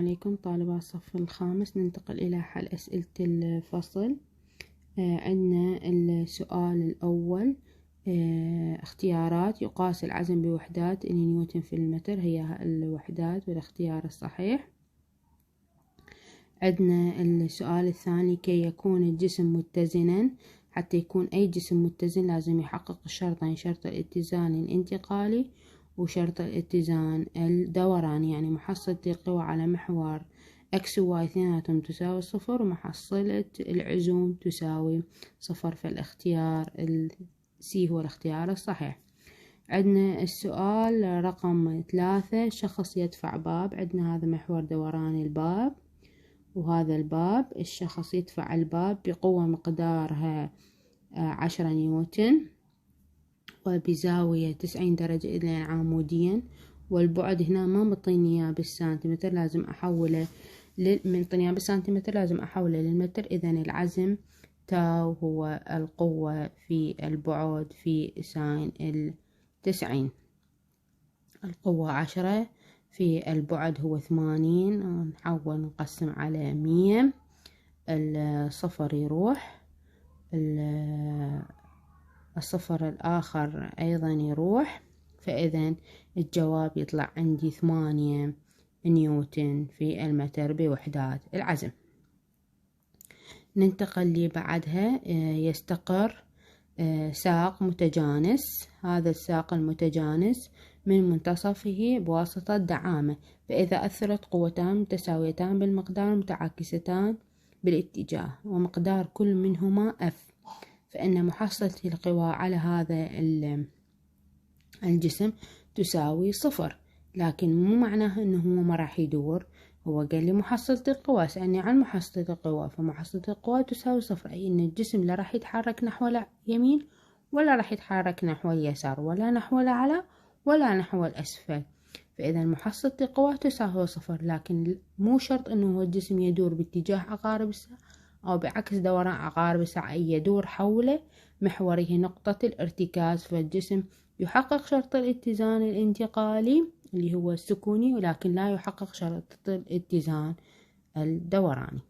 عليكم طالبات الصف الخامس. ننتقل إلى حل أسئلة الفصل. عندنا السؤال الأول، اختيارات. يقاس العزم بوحدات نيوتن في المتر، هي الوحدات والاختيار الصحيح. عندنا السؤال الثاني، كي يكون الجسم متزنا. حتى يكون أي جسم متزن لازم يحقق الشرطين، شرط الاتزان الانتقالي وشرط الاتزان الدوراني. يعني محصلة القوى على محور x و y اثنيناتهم تساوي صفر، ومحصلة العزوم تساوي صفر. فالاختيار C هو الاختيار الصحيح. عندنا السؤال رقم 3، شخص يدفع باب. عندنا هذا محور دوران الباب وهذا الباب. الشخص يدفع الباب بقوة مقدارها 10 نيوتن وبزاوية 90 درجة إلى عموديا، والبعد هنا ما مطيني إياه بالسنتيمتر، لازم أحوله منطيني إياه بالسنتيمتر لازم أحوله للمتر. إذن العزم تاو هو القوة في البعد في ساين 90. القوة 10 في البعد هو 80، نحول نقسم على 100، الصفر يروح، الصفر الآخر أيضا يروح، فإذا الجواب يطلع عندي 8 نيوتن في المتر بوحدات العزم. ننتقل لي بعدها، يستقر ساق متجانس. هذا الساق المتجانس من منتصفه بواسطة دعامة، فإذا أثرت قوتان متساويتان بالمقدار متعاكستان بالاتجاه ومقدار كل منهما F، فإن محصلة القوى على هذا الجسم تساوي صفر. لكن مو معناه أنه هو ما راح يدور، هو قال لي محصلة القوى، سألني عن محصلة القوى، فمحصلة القوى تساوي صفر، أي أن الجسم لا راح يتحرك نحو اليمين ولا راح يتحرك نحو اليسار ولا نحو الأعلى ولا نحو الأسفل، فإذا محصلة القوى تساوي صفر. لكن مو شرط أنه الجسم يدور باتجاه عقارب الساعة أو بعكس دوران عقارب الساعة، يدور حول محوره نقطة الارتكاز، فالجسم يحقق شرط الاتزان الانتقالي اللي هو السكوني، ولكن لا يحقق شرط الاتزان الدوراني.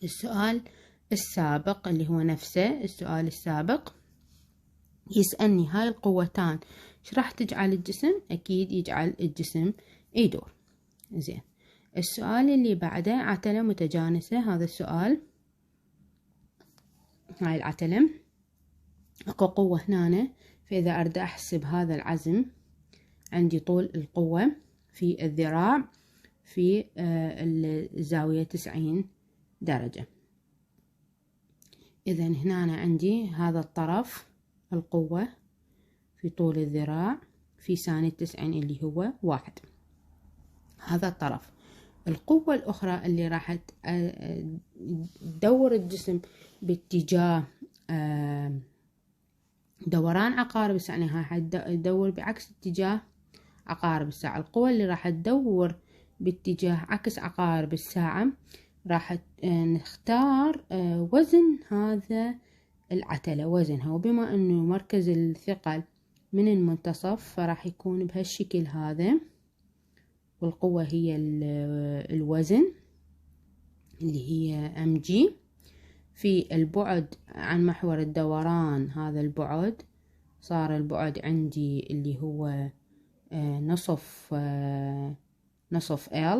السؤال السابق اللي هو نفسه السؤال السابق، يسألني هاي القوتان ايش راح تجعل الجسم؟ أكيد يجعل الجسم يدور. زين، السؤال اللي بعده، عتلة متجانسة. هذا السؤال، هاي العتلة اكو قوة هنا، فإذا أريد أحسب هذا العزم عندي طول القوة في الذراع في الزاوية 90 درجة. إذا هنا عندي هذا الطرف القوة في طول الذراع في ساين 90 اللي هو 1. هذا الطرف. القوة الأخرى اللي راح تدور الجسم باتجاه دوران عقارب الساعة، يعني راح تدور بعكس اتجاه عقارب الساعة. القوة اللي راح تدور باتجاه عكس عقارب الساعة راح نختار وزن هذا العتلة، وزنها، وبما أنه مركز الثقل من المنتصف فراح يكون بهالشكل هذا، والقوة هي الوزن اللي هي mg في البعد عن محور الدوران. هذا البعد صار البعد عندي اللي هو نصف L،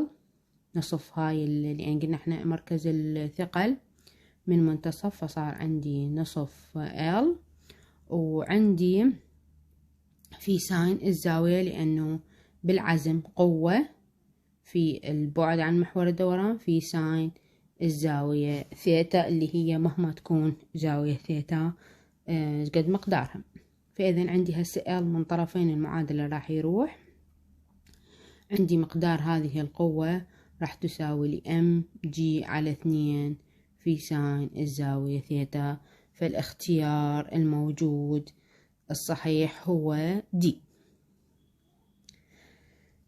نصف هاي اللي قلنا احنا مركز الثقل من منتصف، فصار عندي نصف L، وعندي في ساين الزاوية لأنه بالعزم قوة في البعد عن محور الدوران في ساين الزاوية ثيتا، اللي هي مهما تكون زاوية ثيتا قد مقدارها. فإذا عندي هسه L من طرفين المعادلة راح يروح، عندي مقدار هذه القوة راح تساوي لي mg على 2 في ساين الزاوية ثيتا. فالاختيار الموجود الصحيح هو D.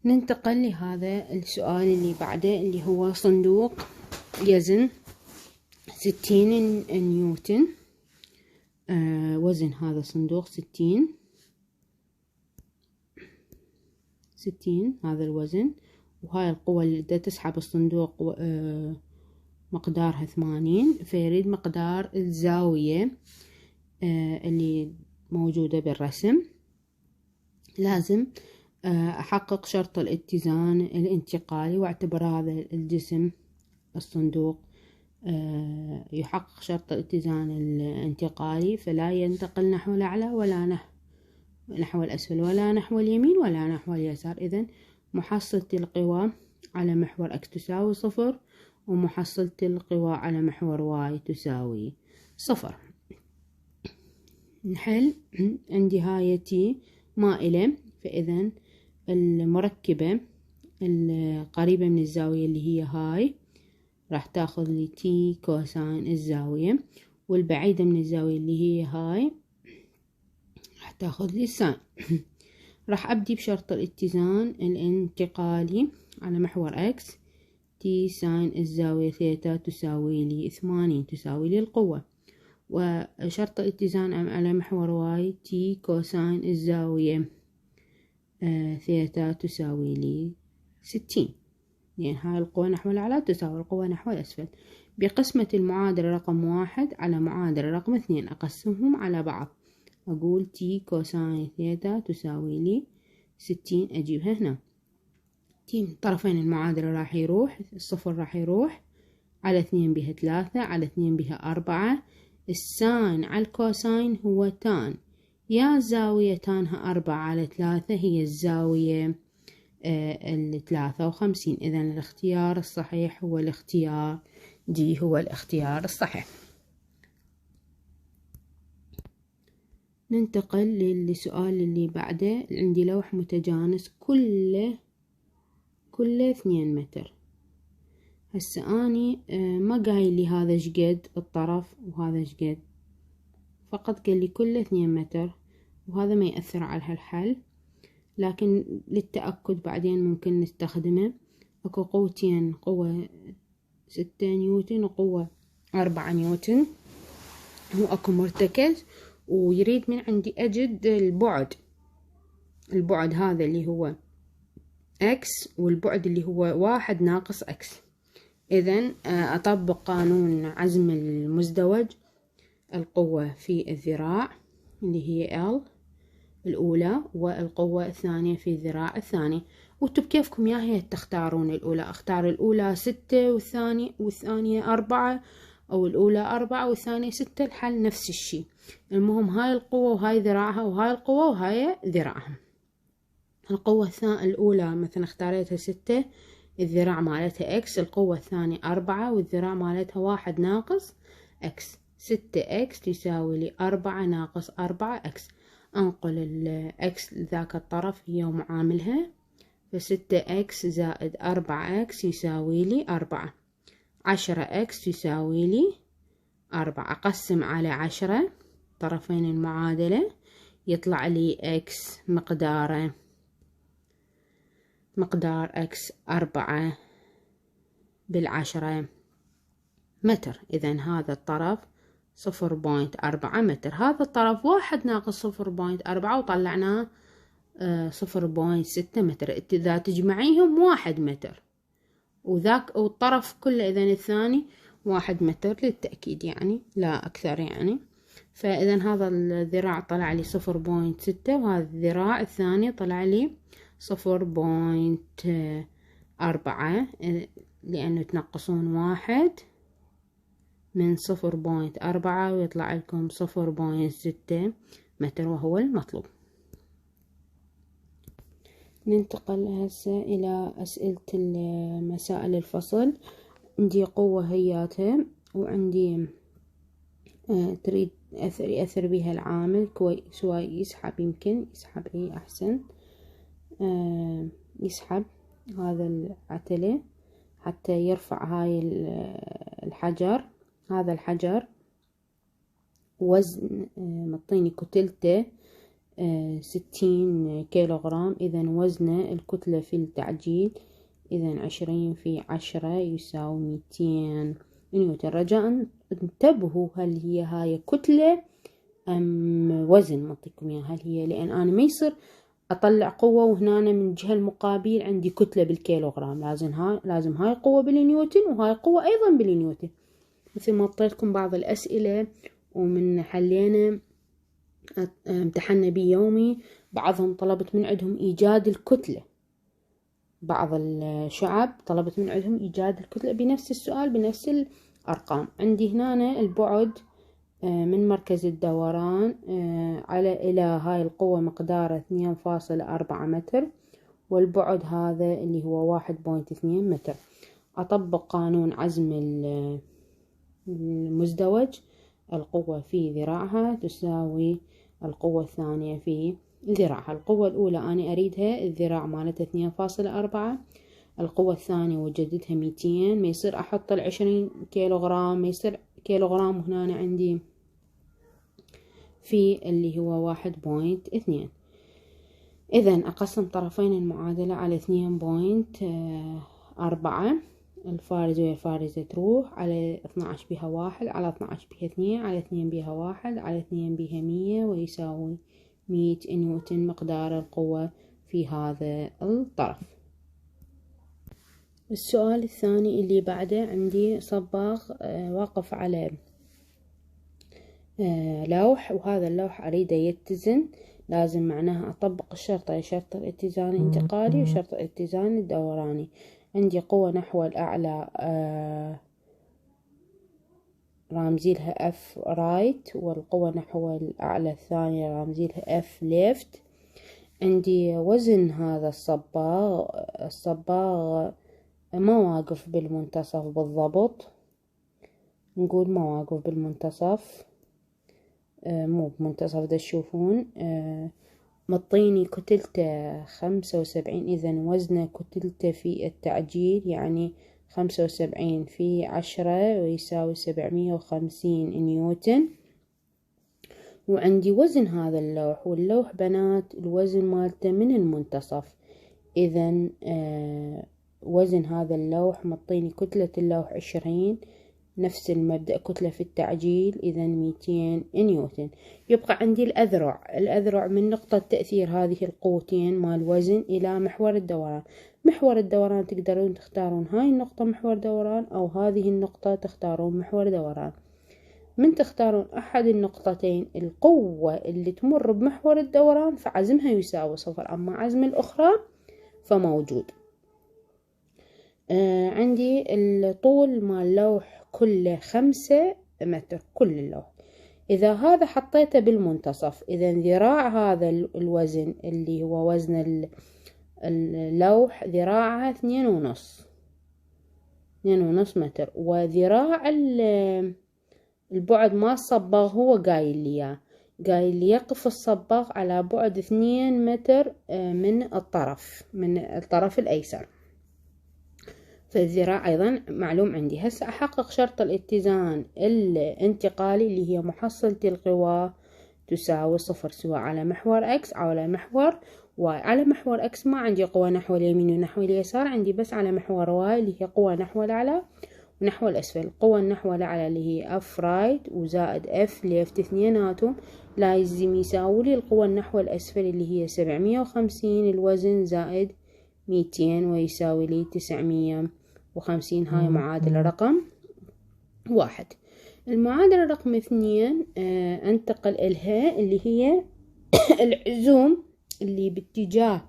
ننتقل لهذا السؤال اللي بعده اللي هو صندوق يزن 60 نيوتن. وزن هذا الصندوق 60 هذا الوزن، وهاي القوة اللي دا تسحب الصندوق مقدارها 80، فيريد مقدار الزاوية اللي موجودة بالرسم. لازم أحقق شرط الاتزان الانتقالي، واعتبر هذا الجسم الصندوق يحقق شرط الاتزان الانتقالي، فلا ينتقل نحو الأعلى ولا نحو الأسفل ولا نحو اليمين ولا نحو اليسار. إذن محصلة القوى على محور X تساوي 0، ومحصلة القوى على محور Y تساوي 0. نحل. عندي هاي T مائلة، فإذن المركبة القريبة من الزاوية اللي هي هاي راح تاخذ لي T كوساين الزاوية، والبعيدة من الزاوية اللي هي هاي راح تاخذ لي ساين. راح أبدي بشرط الاتزان الانتقالي على محور X. T ساين الزاوية ثيتا تساوي لي 80، تساوي لي القوة. وشرط الاتزان على محور Y T كوساين الزاوية ثيتا تساوي لي 60، يعني هاي القوة نحو الأعلى تساوي القوة نحو الأسفل. بقسمة المعادلة رقم 1 على معادلة رقم 2 أقسمهم على بعض، أقول T كوساين ثيتا تساوي لي 60، أجيبها هنا. T من طرفين المعادلة راح يروح، الصفر راح يروح، على 2 بها 3، على 2 بها 4. الساين على الكوساين هو تان، يا زاوية تانها 4 على 3 هي الزاوية 53. إذن الاختيار الصحيح هو الاختيار دي، هو الاختيار الصحيح. ننتقل للسؤال اللي بعده. عندي لوح متجانس كله 2 متر. هسه اني ما قايل لي هذا شقد الطرف وهذا شقد، فقط قال لي كله 2 متر، وهذا ما يأثر على هالحل، لكن للتأكد بعدين ممكن نستخدمه. اكو قوتين، قوة 6 نيوتن وقوة 4 نيوتن، هو اكو مرتكز ويريد من عندي اجد البعد هذا اللي هو X، والبعد اللي هو 1 ناقص X. إذن أطبق قانون عزم المزدوج. القوة في الذراع اللي هي L الأولى، والقوة الثانية في الذراع الثاني. وانتم بكيفكم يا هي تختارون الأولى، اختار الأولى 6 والثانية 4، أو الأولى 4 والثانية 6، الحل نفس الشي. المهم هاي القوة وهاي ذراعها، وهاي القوة وهاي ذراعها. القوة الأولى مثلا اختاريتها 6، الذراع مالتها X، القوة الثانية 4 والذراع مالتها 1 ناقص X. 6X تساوي لي 4 ناقص 4X. أنقل X لذاك الطرف هي ومعاملها، ف6X زائد 4X يساوي لي 4. 10X تساوي لي 4. أقسم على 10 طرفين المعادلة، يطلع لي X مقدار X 4 بالعشرة متر. إذن هذا الطرف 0.4 متر، هذا الطرف 1 ناقص 0.4 وطلعناه 0.6 متر. إذا تجمعيهم 1 متر، وذاك والطرف كله إذن الثاني 1 متر للتأكيد، يعني لا أكثر يعني. فإذن هذا الذراع طلع لي 0.6، وهذا الذراع الثاني طلع لي 0.4، لأنه تنقصون 1 من 0.4 ويطلع لكم 0.6 متر، وهو المطلوب. ننتقل هسه إلى أسئلة مسائل الفصل. عندي قوة هياتها، وعندي تريد يأثر بها العامل، سواء يسحب، يمكن يسحب أي أحسن، يسحب هذا العتلة حتى يرفع هاي الحجر. هذا الحجر وزن مطيني كتلته 60 كيلوغرام، إذن وزنه الكتلة في التعجيل إذن 20 في 10 يساوي 200 نيوتن. رجاء انتبهوا هل هي هاي كتلة أم وزن، منطيكم إياها هل هي، لأن أنا ما يصير أطلع قوة، وهنا من الجهة المقابل عندي كتلة بالكيلوغرام، لازم هاي قوة بالنيوتن وهاي قوة أيضا بالنيوتن. مثل ما أعطيتكم بعض الأسئلة ومن حلينا امتحنا بيومي، بعضهم طلبت من عندهم إيجاد الكتلة، بعض الشعب طلبت من عندهم إيجاد الكتلة بنفس السؤال بنفس الأرقام. عندي هنا البعد من مركز الدوران إلى هاي القوة مقداره 2.4 متر، والبعد هذا اللي هو 1.2 متر. أطبق قانون عزم المزدوج، القوة في ذراعها تساوي القوة الثانية في ذراعها. القوة الأولى أنا أريدها الذراع مالتها 2.4، القوة الثانية وجدتها 200، ما يصير أحط 20 كيلوغرام، ما يصير كيلوغرام هنا عندي في اللي هو 1.2. إذن أقسم طرفين المعادلة على 2.4، الفارزة ويا الفارزة تروح، على 12 بها 1، على 12 بها 2، على 2 بها 1، على 2 بها 100، ويساوي 100 نيوتن مقدار القوة في هذا الطرف. السؤال الثاني اللي بعده، عندي صباغ واقف على لوح، وهذا اللوح أريده يتزن، لازم معناها أطبق الشرطين، شرط الاتزان الانتقالي وشرط الاتزان الدوراني. عندي قوة نحو الأعلى رامزيلها F right، والقوة نحو الأعلى الثانية رامزيلها F left. عندي وزن هذا الصباغ ما واقف بالمنتصف بالضبط، نقول ما واقف بالمنتصف، مو بمنتصف دا تشوفون. مطيني كتلته 75، إذن وزنه كتلته في التعجيل يعني 75 في 10 ويساوي 750 نيوتن. وعندي وزن هذا اللوح، واللوح بنات الوزن مالته من المنتصف، إذن وزن هذا اللوح مطيني كتلة اللوح 20، نفس المبدأ كتلة في التعجيل، إذن 200 نيوتن. يبقى عندي الأذرع من نقطة تأثير هذه القوتين مال وزن إلى محور الدوران. محور الدوران تقدرون تختارون هاي النقطة محور دوران، أو هذه النقطة تختارون محور دوران. من تختارون أحد النقطتين، القوة اللي تمر بمحور الدوران فعزمها يساوي 0، أما عزم الأخرى فموجود. عندي الطول مال اللوح كله 5 متر، كل اللوح. إذا هذا حطيته بالمنتصف، إذا ذراع هذا الوزن اللي هو وزن اللوح ذراعها 2.5 متر، وذراع البعد ما الصباغ هو قايل لي يقف الصباغ على بعد 2 متر من الطرف الأيسر، فالذراع أيضا معلوم عندي. هسه أحقق شرط الاتزان الانتقالي اللي هي محصلة القوى تساوي 0، سواء على محور X أو على محور Y. على محور X ما عندي قوى نحو اليمين ونحو اليسار، عندي بس على محور Y اللي هي قوى نحو الأعلى ونحو الأسفل. القوة نحو الأعلى اللي هي F right وزائد F left، اثنيناتهم لازم يساوي لي القوة نحو الأسفل اللي هي 750 الوزن زائد 200 ويساوي لي 950. هاي معادلة رقم 1. المعادلة رقم 2 انتقل إلها اللي هي العزوم اللي باتجاه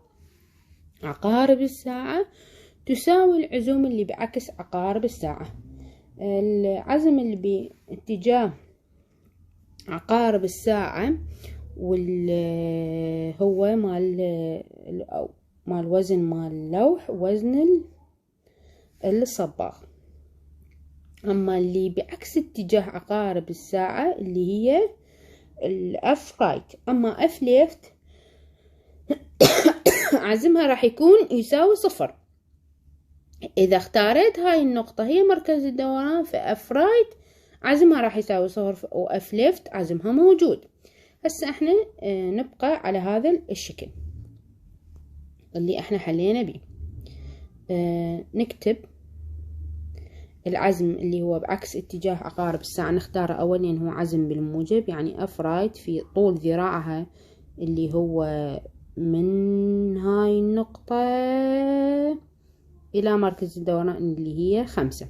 عقارب الساعة تساوي العزوم اللي بعكس عقارب الساعة. العزم اللي باتجاه عقارب الساعة هو مال وزن مال اللوح، وزن الصباغ. أما اللي بعكس اتجاه عقارب الساعة اللي هي الأف رايت. أما أف ليفت عزمها راح يكون يساوي 0. إذا اختاريت هاي النقطة هي مركز الدوران، فأف رايت عزمها راح يساوي 0، وأف ليفت عزمها موجود. هسه احنا نبقى على هذا الشكل اللي احنا حلينا بيه. نكتب العزم اللي هو بعكس اتجاه عقارب الساعة، نختاره أول لأنه هو عزم بالموجب، يعني أف رايت في طول ذراعها اللي هو من هاي النقطة إلى مركز الدوران اللي هي 5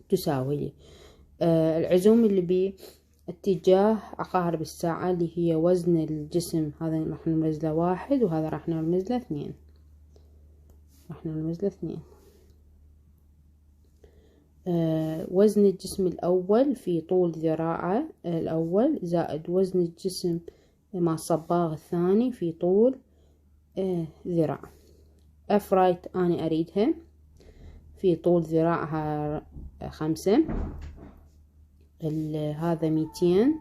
تساوي لي العزوم اللي باتجاه عقارب الساعة اللي هي وزن الجسم. هذا راح نرمز له 1 وهذا راح نرمز له 2. وزن الجسم الأول في طول ذراعه الأول زائد وزن الجسم مع الصباغ الثاني في طول ذراع. اف رايت أنا أريدها في طول ذراعها 5. هذا 200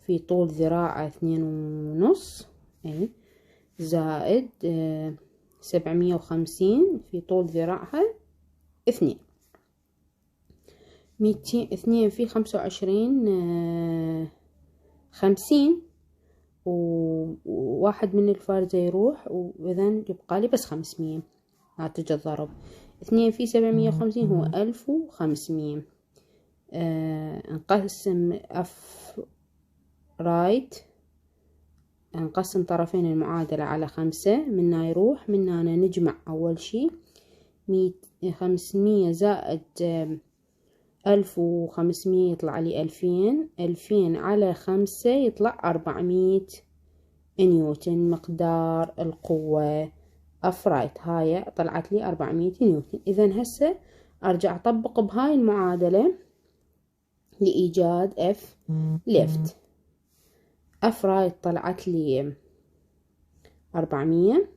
في طول ذراعه 2.5 زائد 750 في طول ذراعها 2. 2 في 25 50 وواحد من الفارزة يروح وإذن يبقى لي بس 500 ناتج الضرب. 2 في 750 هو 1500. نقسم اف رايت نقسم طرفين المعادلة على 5. منا يروح منا نجمع أول شي 500 زائد 1500 يطلع لي 2000. 2000 على 5 يطلع 400 نيوتن مقدار القوة اف رايت. هاي طلعت لي 400 نيوتن. إذن هسه أرجع أطبق بهاي المعادلة لإيجاد اف ليفت. اف رايت طلعت لي 400.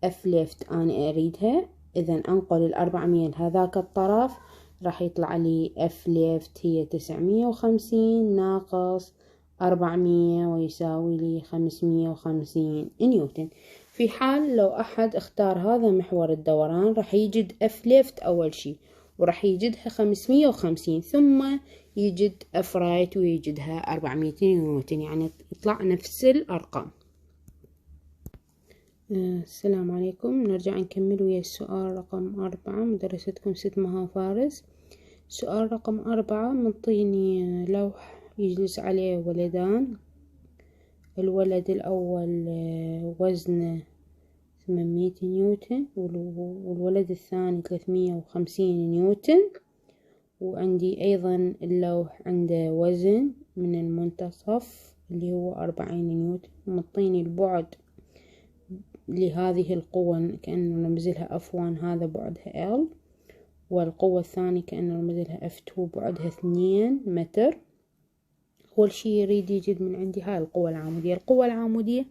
اف ليفت أنا أريدها، إذن أنقل 400 لهذاك الطرف راح يطلع لي اف ليفت هي 950 ناقص 400 ويساوي لي 550 نيوتن. في حال لو أحد اختار هذا محور الدوران راح يجد اف ليفت أول شي وراح يجدها 550 ثم يجد اف رايت ويجدها 400 نيوتن، يعني يطلع نفس الأرقام. السلام عليكم. نرجع نكمل ويا السؤال رقم 4. مدرستكم ست مها فارس. سؤال رقم 4 منطيني لوح يجلس عليه ولدان. الولد الأول وزنه 800 نيوتن والولد الثاني 350 نيوتن، وعندي أيضا اللوح عنده وزن من المنتصف اللي هو 40 نيوتن. منطيني البعد لهذه القوة كأنه نمزلها F1 هذا بعدها L، والقوة الثانية كأنه نمزلها F2 بعدها 2 متر. أول شي يريد يجد من عندي هاي القوة العمودية. القوة العمودية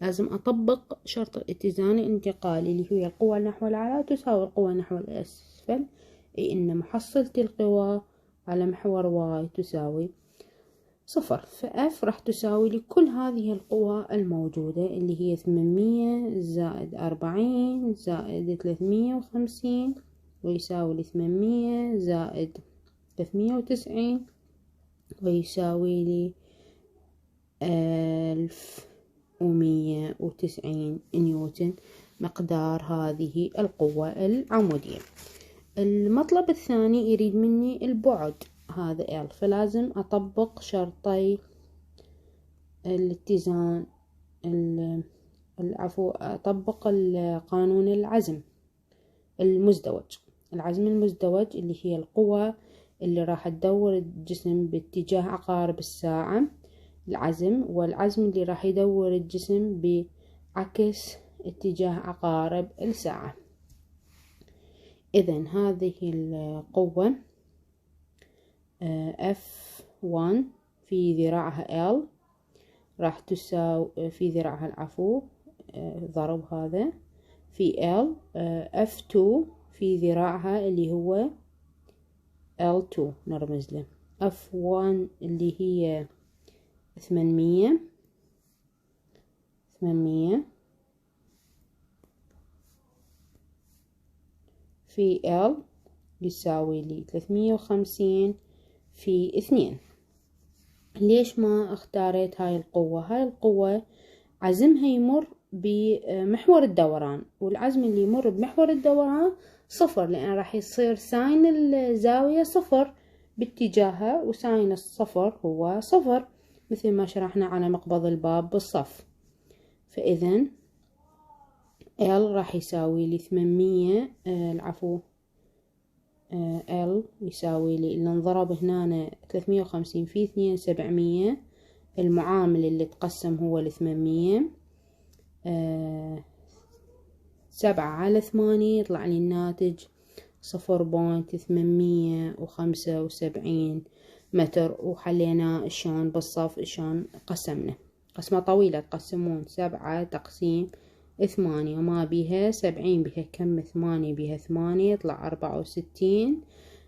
لازم أطبق شرط الاتزان الانتقالي اللي هي القوة نحو الأعلى تساوي القوة نحو الأسفل، أي إن محصلة القوى على محور واي تساوي 0. فF راح تساوي لي كل هذه القوى الموجودة اللي هي 800 زائد 40 زائد 350 ويساوي لي 800 زائد 390 ويساوي لي 1190 نيوتن مقدار هذه القوة العمودية. المطلب الثاني يريد مني البعد هذا L، فلازم أطبق شرطي الاتزان أطبق قانون العزم المزدوج. العزم المزدوج اللي هي القوة اللي راح تدور الجسم باتجاه عقارب الساعة العزم، والعزم اللي راح يدور الجسم بعكس اتجاه عقارب الساعة. إذن هذه القوة F1 في ذراعها L راح تساوي في ذراعها العفو ضرب هذا في L. F2 في ذراعها اللي هو L2 نرمز له. F1 اللي هي 800 في L يساوي لي 350 في 2. ليش ما اختاريت هاي القوة؟ هاي القوة عزمها يمر بمحور الدوران، والعزم اللي يمر بمحور الدوران 0، لأن راح يصير ساين الزاوية 0 باتجاهها، وساين 0 هو 0 مثل ما شرحنا على مقبض الباب بالصف. فإذا L راح يساوي لي 800 L يساوي لي اللي انضرب هنا 350 في 2 700. المعامل اللي تقسم هو 800. 7 على 8 يطلع لي الناتج 0.875 متر. وحلينا شلون بالصف، شلون قسمنا قسمة طويلة. تقسمون 7 تقسيم 8 ما بيها 70 بيها كم 8 بيها 8 يطلع 64.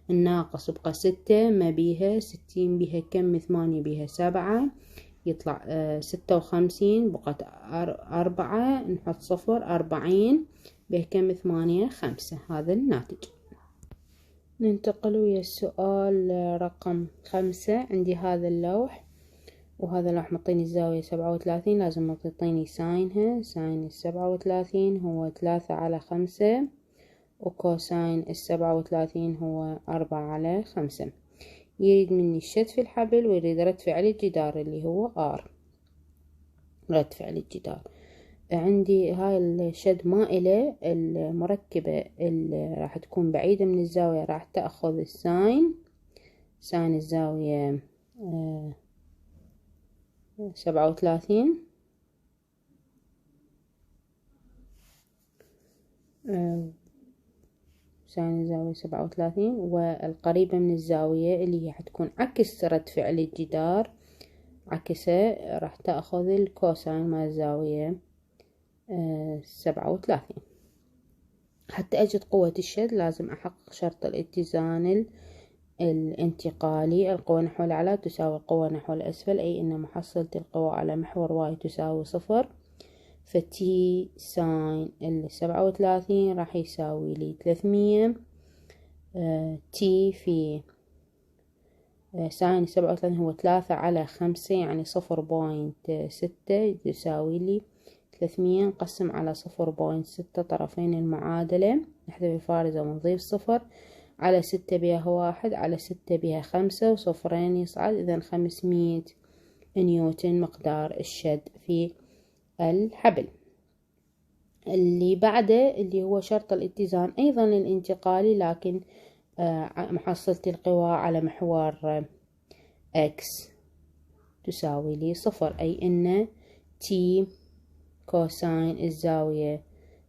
الناقص بقى 6 ما بيها 60 بيها كم 8 بيها 7 يطلع 56. بقت 4 نحط 0 40 بيها كم 8 5. هذا الناتج. ننتقل ويا السؤال رقم 5. عندي هذا اللوح وهذا اللوح معطيني الزاوية 37. لازم تعطيني ساينها. ساين 37 هو 3 على 5 وكوساين 37 هو 4 على 5. يريد مني الشد في الحبل ويريد رد فعل الجدار اللي هو R. رد فعل الجدار. عندي هاي الشد مائلة. المركبة اللي راح تكون بعيدة من الزاوية راح تأخذ الساين. ساين الزاوية 37 ساين الزاوية 37. والقريبة من الزاوية اللي هي حتكون عكس رد فعل الجدار عكسه راح تأخذ الكوساين مع الزاوية 37. حتى أجد قوة الشد لازم أحقق شرط الاتزان الانتقالي. القوة نحو الأعلى تساوي القوة نحو الأسفل، أي أن محصلة القوى على محور واي تساوي 0. فتي ساين 37 راح يساوي لي 300. تي في ساين 37 هو 3 على 5 يعني 0.6 تساوي لي 300. نقسم على 0.6 طرفين المعادلة. نحذف الفارزة ونضيف 0 على 6 بها 1 على 6 بها 5 وصفرين يصعد. إذا 500 نيوتن مقدار الشد في الحبل. اللي بعده اللي هو شرط الاتزان أيضا الانتقالي، لكن محصلة القوى على محور X تساوي لي 0، أي أن T كوساين الزاوية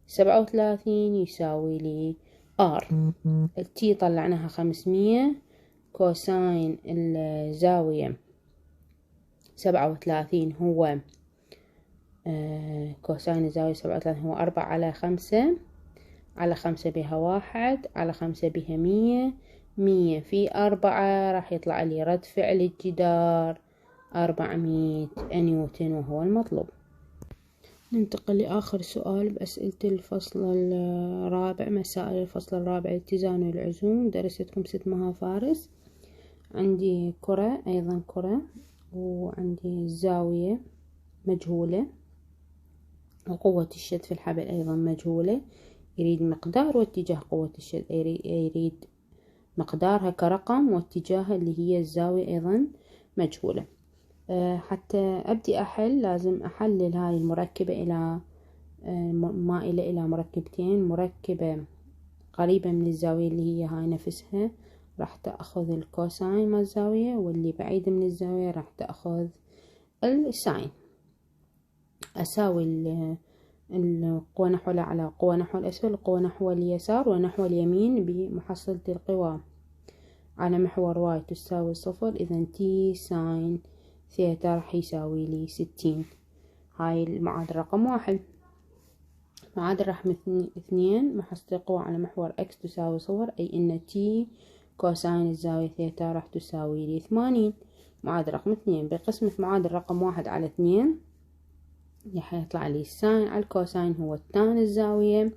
37 يساوي لي R. التي طلعناها 500. كوساين الزاوية 37 هو كوساين الزاوية 37 هو 4 على 5 على 5 بها 1 على 5 بها 100. 100 في 4 راح يطلع لي رد فعل الجدار 400 نيوتن وهو المطلوب. ننتقل لآخر سؤال بأسئلة الفصل الرابع. مسائل الفصل الرابع اتزان والعزوم. درستكم 6 مهافارس. عندي كرة أيضا كرة، وعندي الزاوية مجهولة، وقوة الشد في الحبل أيضا مجهولة. يريد مقدار واتجاه قوة الشد، يريد مقدارها كرقم واتجاهها اللي هي الزاوية أيضا مجهولة. حتى أبدي أحل لازم أحلل هاي المركبة إلى مائلة إلى مركبتين. مركبة قريبة من الزاوية اللي هي هاي نفسها راح تأخذ الكوساين مع الزاوية، واللي بعيدة من الزاوية راح تأخذ الساين. أساوي القوة نحو الأعلى قوة نحو الأسفل قوة نحو اليسار ونحو اليمين بمحصلة القوى على محور واي تساوي 0. إذا تي ساين ثيتا راح يساوي لي 60. هاي المعادلة رقم 1. معادلة رقم 2 محصلة القوى على محور اكس تساوي 0، أي ان تي كوساين الزاوية ثيتا راح تساوي لي 80. معادلة رقم 2 بقسمة معادلة رقم 1 على 2 راح يطلع لي الساين على الكوساين هو التان الزاوية.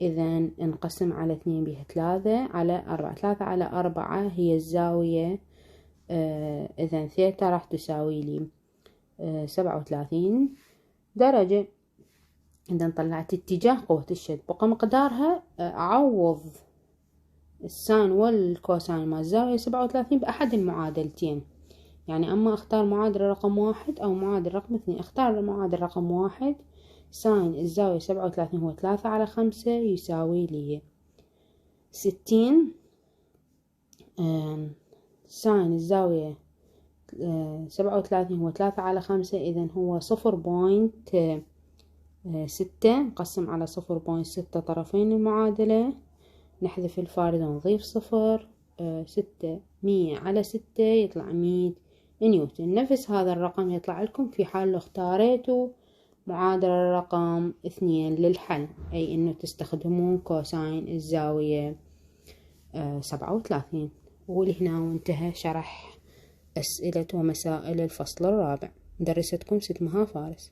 إذا نقسم على 2 بها 3 على 4. 3 على 4 هي الزاوية. إذا ثيتا راح تساوي لي 37 درجة. إذا طلعت اتجاه قوة الشد بقى مقدارها. أعوض الساين والكوساين مع الزاوية 37 بأحد المعادلتين، يعني أما أختار معادلة رقم 1 أو معادلة رقم 2. أختار معادلة رقم 1 ساين الزاوية 37 هو 3/5 يساوي لي 60. ساين الزاوية 37 هو 3/5، إذن هو 0.6 نقسم على 0.6 طرفين المعادلة، نحذف الفارق ونضيف 0. 600 على 6 يطلع 100 نيوتن. نفس هذا الرقم يطلع لكم في حال لو اختاريتوا معادلة رقم 2 للحل، أي إنه تستخدمون كوساين الزاوية 37. ولهنا وانتهى شرح أسئلة ومسائل الفصل الرابع. مدرستكم ست مها فارس.